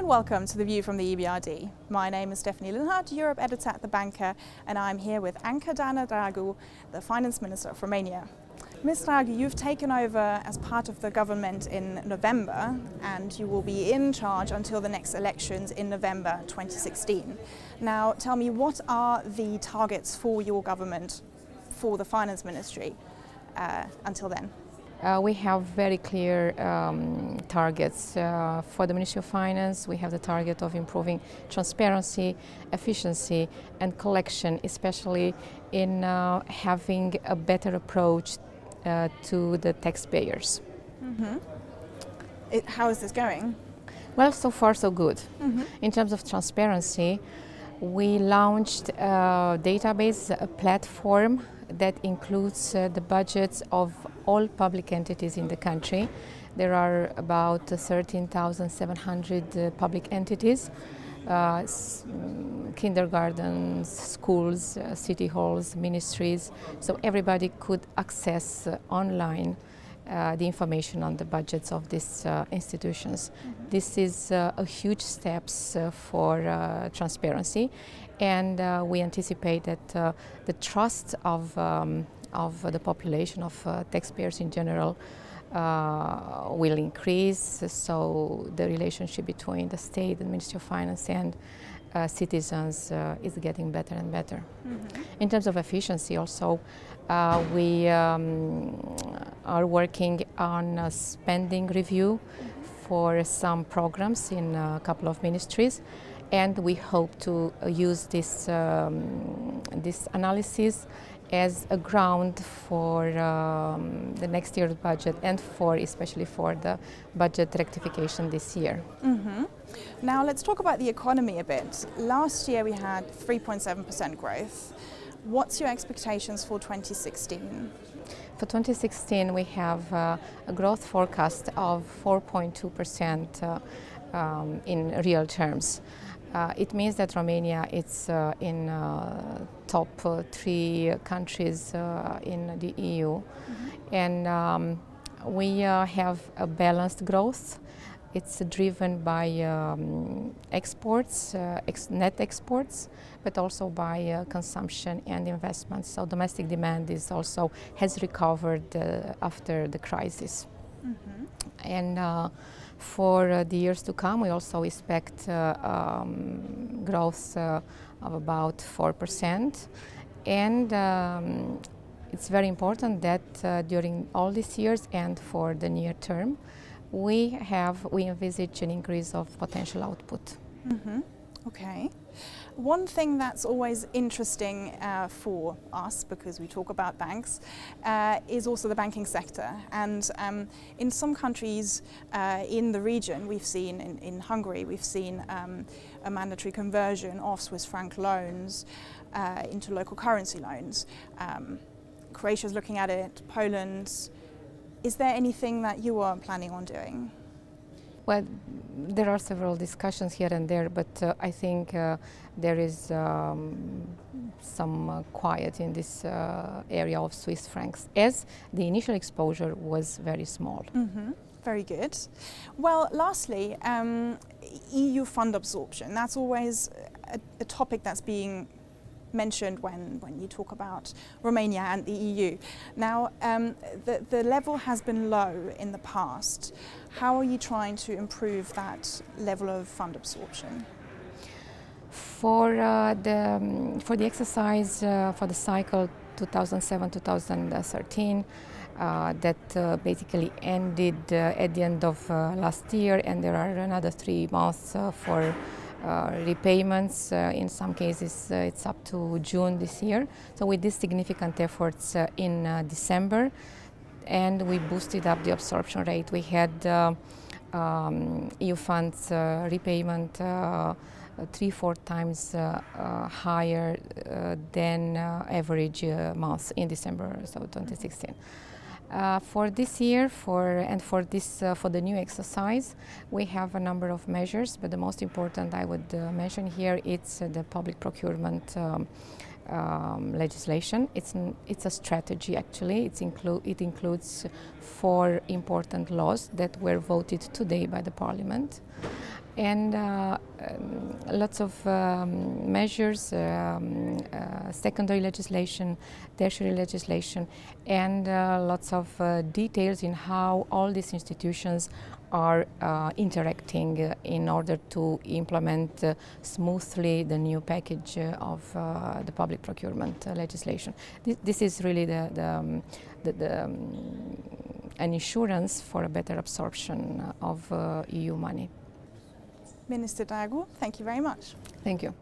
welcome to The View from the EBRD. My name is Stefanie Linhardt, Europe editor at The Banker, and I'm here with Anca Dana Dragu, the Finance Minister of Romania. Ms. Dragu, you've taken over as part of the government in November, and you will be in charge until the next elections in November 2016. Now, tell me, what are the targets for your government, for the Finance Ministry, until then? We have very clear targets. For the Ministry of Finance, we have the target of improving transparency, efficiency and collection, especially in having a better approach to the taxpayers. How is this going? Well, so far so good. In terms of transparency, we launched a database, a platform that includes the budgets of all public entities in the country. There are about 13,700 public entities, kindergartens, schools, city halls, ministries, so everybody could access online the information on the budgets of these institutions. This is a huge step for transparency, and we anticipate that the trust of the population, of taxpayers in general, will increase, so the relationship between the state, the Ministry of Finance and citizens is getting better and better. In terms of efficiency also, we are working on a spending review for some programs in a couple of ministries, and we hope to use this analysis as a ground for the next year's budget and especially for the budget rectification this year. Now let's talk about the economy a bit. Last year we had 3.7% growth. What's your expectations for 2016? For 2016 we have a growth forecast of 4.2% in real terms. It means that Romania is in top 3 countries in the EU, and we have a balanced growth. It's driven by exports, net exports, but also by consumption and investment. So domestic demand has recovered after the crisis. And for the years to come, we also expect growth of about 4%. And it's very important that during all these years and for the near term, we envisage an increase of potential output. Okay. One thing that's always interesting for us, because we talk about banks, is also the banking sector. And in some countries in the region, we've seen, in Hungary, we've seen a mandatory conversion of Swiss franc loans into local currency loans. Croatia's looking at it, Poland. Is there anything that you are planning on doing? Well, there are several discussions here and there, but I think there is some quiet in this area of Swiss francs, as the initial exposure was very small. Very good. Well, lastly, EU fund absorption. That's always a topic that's being mentioned when you talk about Romania and the EU. Now, the level has been low in the past. How are you trying to improve that level of fund absorption? For the exercise for the cycle 2007-2013, that basically ended at the end of last year, and there are another 3 months for repayments. In some cases it's up to June this year. So we did significant efforts in December, and we boosted up the absorption rate. We had EU funds repayment 3-4 times higher than average months in December, so 2016. For this year, for the new exercise, we have a number of measures, but the most important I would mention here is the public procurement legislation. It's a strategy actually. It includes 4 important laws that were voted today by the Parliament. and lots of measures, secondary legislation, tertiary legislation, and lots of details in how all these institutions are interacting in order to implement smoothly the new package of the public procurement legislation. This is really an insurance for a better absorption of EU money. Minister Dragu, thank you very much. Thank you.